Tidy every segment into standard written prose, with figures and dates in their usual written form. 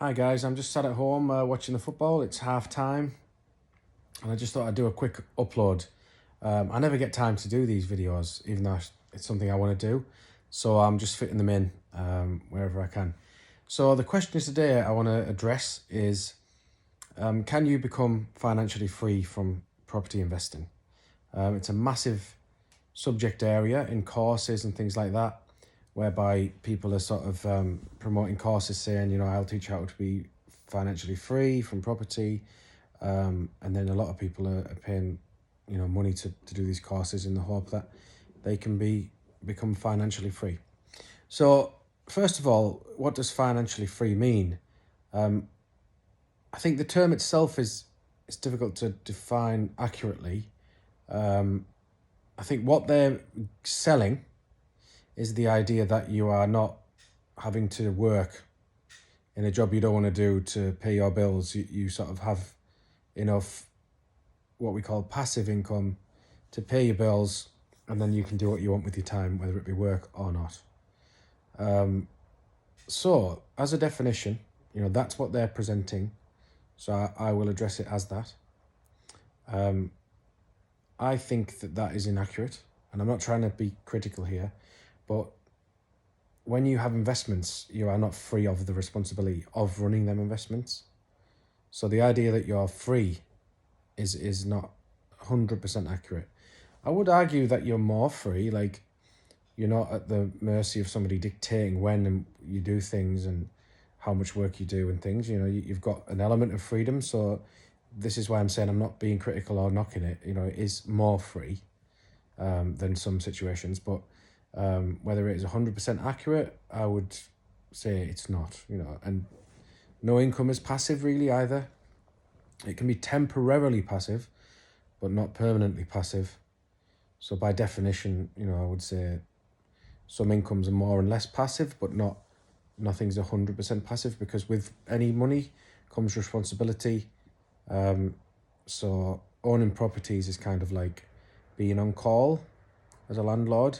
Hi guys, I'm just sat at home watching the football. It's half time and I just thought I'd do a quick upload. I never get time to do these videos, even though it's something I want to do. So I'm just fitting them in wherever I can. So the question today I want to address is, can you become financially free from property investing? It's a massive subject area in courses and things like that, whereby people are sort of promoting courses saying, I'll teach you how to be financially free from property. And then a lot of people are paying, money to do these courses in the hope that they can become financially free. So first of all, what does financially free mean? I think the term itself is difficult to define accurately. I think what they're selling is the idea that you are not having to work in a job you don't want to do to pay your bills. You sort of have enough what we call passive income to pay your bills, and then you can do what you want with your time, whether it be work or not. So as a definition, that's what they're presenting. So I will address it as that. I think that is inaccurate, and I'm not trying to be critical here, but when you have investments, you are not free of the responsibility of running them investments. So the idea that you're free is not 100% accurate. I would argue that you're more free, like you're not at the mercy of somebody dictating when you do things and how much work you do and things. You've got an element of freedom. So this is why I'm saying I'm not being critical or knocking it. It is more free than some situations, but whether it is 100% accurate, I would say it's not, and no income is passive really either. It can be temporarily passive, but not permanently passive. So by definition, I would say some incomes are more and less passive, but nothing's 100% passive, because with any money comes responsibility. So owning properties is kind of like being on call as a landlord.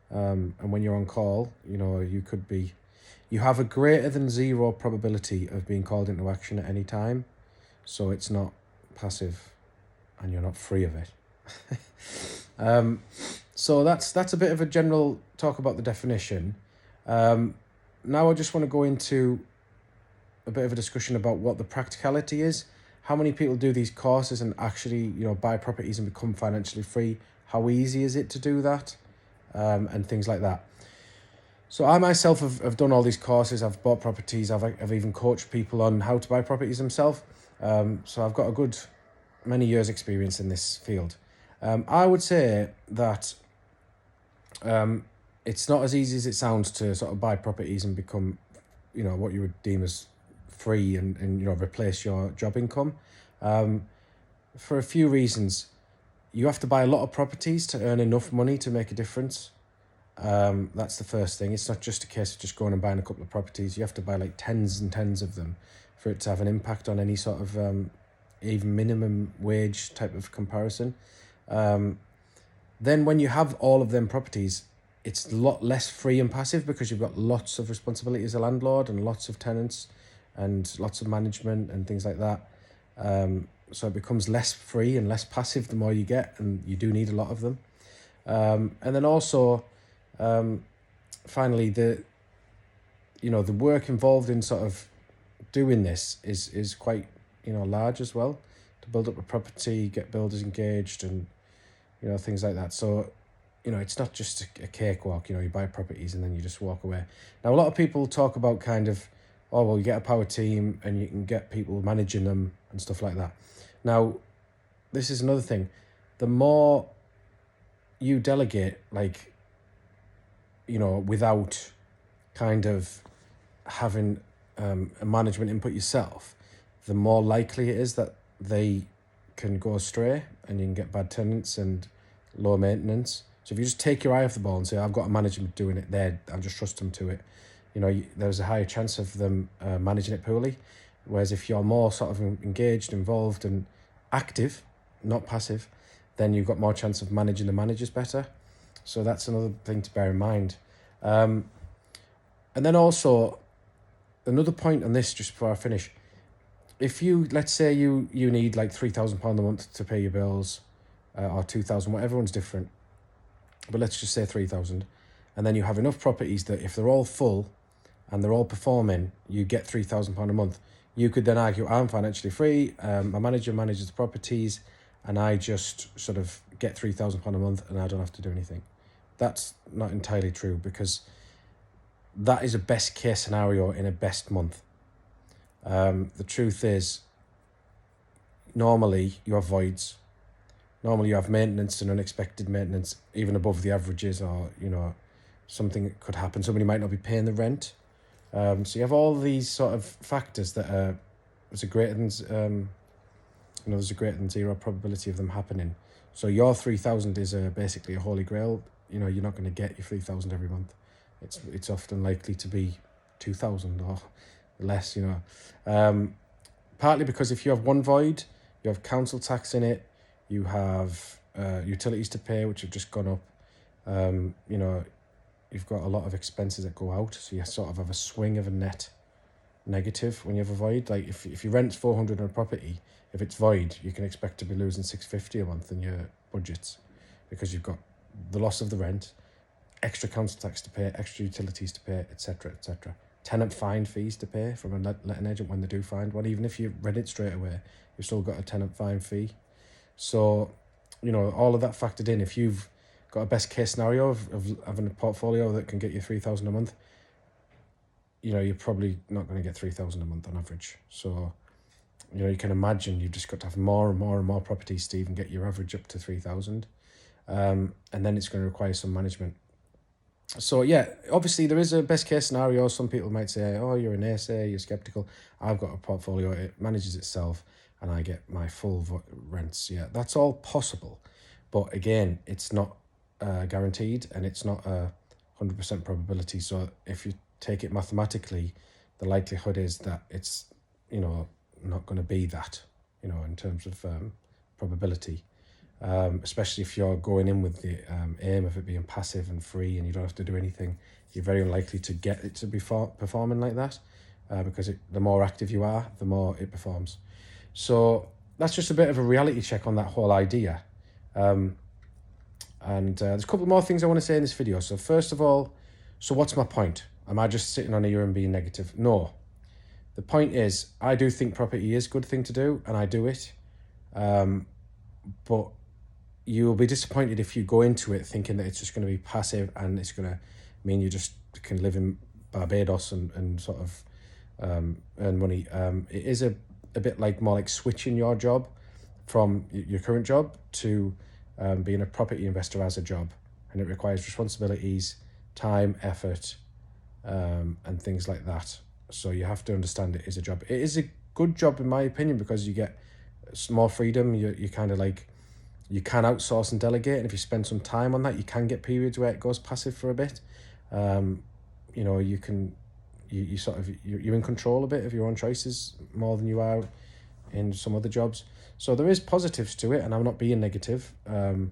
And when you're on call, you have a greater than zero probability of being called into action at any time. So it's not passive and you're not free of it. So that's a bit of a general talk about the definition. Now I just want to go into a bit of a discussion about what the practicality is. How many people do these courses and actually, buy properties and become financially free? How easy is it to do that? And things like that. So I myself have done all these courses. I've bought properties. I've even coached people on how to buy properties themselves. So I've got a good many years experience in this field. I would say that it's not as easy as it sounds to sort of buy properties and become, what you would deem as free and replace your job income. For a few reasons. You have to buy a lot of properties to earn enough money to make a difference. That's the first thing. It's not just a case of just going and buying a couple of properties. You have to buy like tens and tens of them for it to have an impact on any sort of even minimum wage type of comparison. Then when you have all of them properties, it's a lot less free and passive, because you've got lots of responsibility as a landlord and lots of tenants and lots of management and things like that. So it becomes less free and less passive the more you get, and you do need a lot of them. And then also, finally, the work involved in sort of doing this is quite, large as well, to build up a property, get builders engaged and, things like that. So, it's not just a cakewalk, you buy properties and then you just walk away. Now, a lot of people talk about kind of, oh, well, you get a power team and you can get people managing them and stuff like that. Now, this is another thing. The more you delegate, without kind of having a management input yourself, the more likely it is that they can go astray and you can get bad tenants and low maintenance. So if you just take your eye off the ball and say, I've got a management doing it there, I'll just trust them to it, there's a higher chance of them managing it poorly. Whereas if you're more sort of engaged, involved and active, not passive, then you've got more chance of managing the managers better. So that's another thing to bear in mind. And then also, another point on this, just before I finish, if you, let's say you need like £3,000 a month to pay your bills, or 2,000, whatever, everyone's different, but let's just say 3,000, and then you have enough properties that if they're all full and they're all performing, you get £3,000 a month. You could then argue, I'm financially free, my manager manages the properties, and I just sort of get £3,000 a month and I don't have to do anything. That's not entirely true, because that is a best case scenario in a best month. The truth is, normally you have voids. Normally you have maintenance and unexpected maintenance, even above the averages, or, something could happen. Somebody might not be paying the rent. So you have all these sort of factors that there's a greater than there's a greater than zero probability of them happening. So your 3,000 is basically a holy grail. You're not going to get your 3,000 every month. It's often likely to be 2,000 or less. Partly because if you have one void, you have council tax in it, you have utilities to pay, which have just gone up. You've got a lot of expenses that go out, so you sort of have a swing of a net negative when you have a void. Like if you rent 400 on a property, if it's void, you can expect to be losing 650 a month in your budgets, because you've got the loss of the rent, extra council tax to pay, extra utilities to pay, etc., etc. Tenant fine fees to pay from a letting agent when they do find one. Even if you rent it straight away, you've still got a tenant fine fee. So, all of that factored in, if you've got a best case scenario of having a portfolio that can get you 3,000 a month, you're probably not going to get 3,000 a month on average. So, you can imagine you've just got to have more and more and more properties to even get your average up to 3,000. And then it's going to require some management. So yeah, obviously there is a best case scenario. Some people might say, oh, you're a naysayer, you're skeptical. I've got a portfolio, it manages itself, and I get my full rents. Yeah, that's all possible. But again, it's not guaranteed, and it's not a 100% probability. So if you take it mathematically, the likelihood is that it's, not going to be that, in terms of probability. Especially if you're going in with the aim of it being passive and free and you don't have to do anything, you're very unlikely to get it to be performing like that, because the more active you are, the more it performs. So that's just a bit of a reality check on that whole idea. And there's a couple more things I want to say in this video. So first of all, so what's my point? Am I just sitting on a and being negative? No. The point is, I do think property is a good thing to do, and I do it. But you'll be disappointed if you go into it thinking that it's just going to be passive and it's going to mean you just can live in Barbados and sort of earn money. It is a bit more like switching your job from your current job to being a property investor as a job. And it requires responsibilities, time, effort, and things like that. So you have to understand it is a job. It is a good job in my opinion, because you get more freedom. You kind of you can outsource and delegate, and if you spend some time on that, you can get periods where it goes passive for a bit. You can you're in control a bit of your own choices more than you are in some other jobs. So there is positives to it, and I'm not being negative. And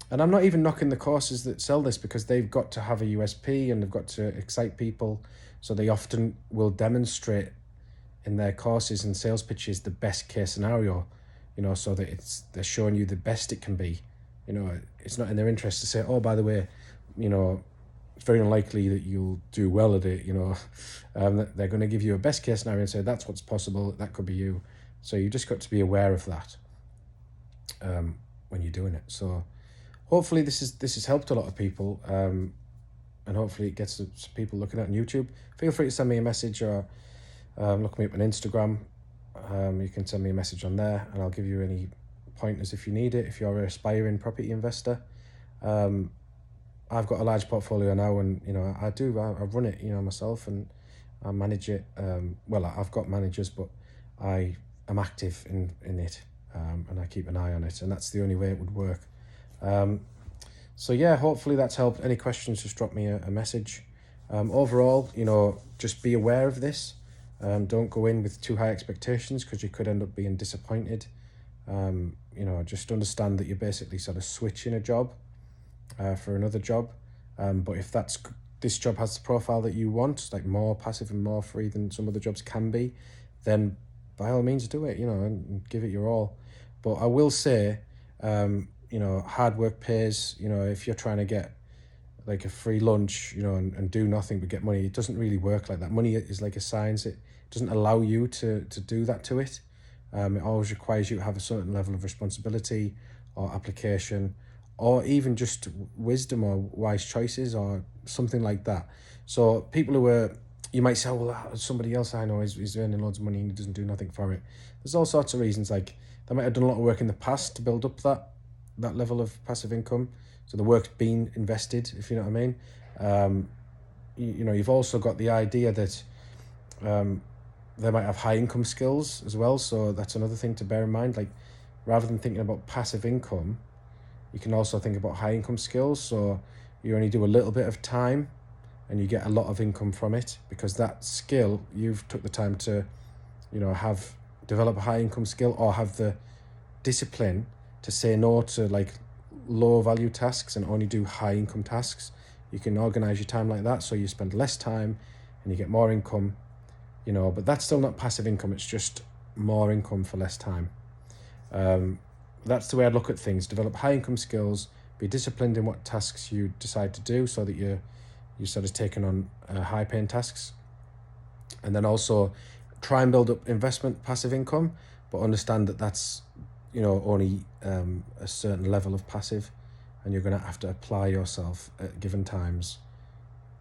I'm not even knocking the courses that sell this, because they've got to have a USP and they've got to excite people. So they often will demonstrate in their courses and sales pitches the best case scenario, so that they're showing you the best it can be. It's not in their interest to say, oh, by the way, it's very unlikely that you'll do well at it. They're going to give you a best case scenario and say that's what's possible, that could be you. So you just got to be aware of that when you're doing it. So hopefully this has helped a lot of people, and hopefully it gets some people looking at it on YouTube. Feel free to send me a message, or look me up on Instagram. You can send me a message on there, and I'll give you any pointers if you need it, if you're an aspiring property investor. I've got a large portfolio now, and I run it myself, and I manage it. I've got managers, but I am active in it, and I keep an eye on it, and that's the only way it would work. So yeah, hopefully that's helped. Any questions, just drop me a message. Overall, just be aware of this. Don't go in with too high expectations, because you could end up being disappointed. Just understand that you're basically sort of switching a job for another job. But if that's this job has the profile that you want, like more passive and more free than some other jobs can be, then by all means do it, and give it your all. But I will say, hard work pays. If you're trying to get like a free lunch, and do nothing but get money, it doesn't really work like that. Money is like a science. It doesn't allow you to do that to it. It always requires you to have a certain level of responsibility or application, or even just wisdom or wise choices or something like that. So people you might say, well, somebody else I know is earning loads of money and he doesn't do nothing for it. There's all sorts of reasons. Like, they might have done a lot of work in the past to build up that level of passive income. So the work's been invested, if you know what I mean. You've also got the idea that they might have high income skills as well. So that's another thing to bear in mind. Like, rather than thinking about passive income, you can also think about high income skills. So you only do a little bit of time and you get a lot of income from it, because that skill, you've took the time to, develop a high income skill, or have the discipline to say no to like low value tasks and only do high income tasks. You can organize your time like that, so you spend less time and you get more income, but that's still not passive income. It's just more income for less time. That's the way I'd look at things. Develop high income skills, be disciplined in what tasks you decide to do, so that you're sort of taking on high paying tasks. And then also try and build up investment passive income, but understand that that's only a certain level of passive, and you're going to have to apply yourself at given times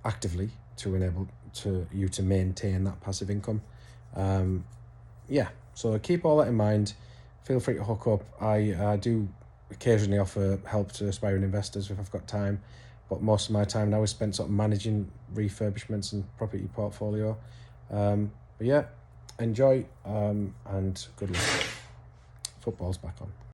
actively to enable you to maintain that passive income. So keep all that in mind. Feel free to hook up. I do occasionally offer help to aspiring investors if I've got time, but most of my time now is spent sort of managing refurbishments and property portfolio. Enjoy, and good luck. Football's back on.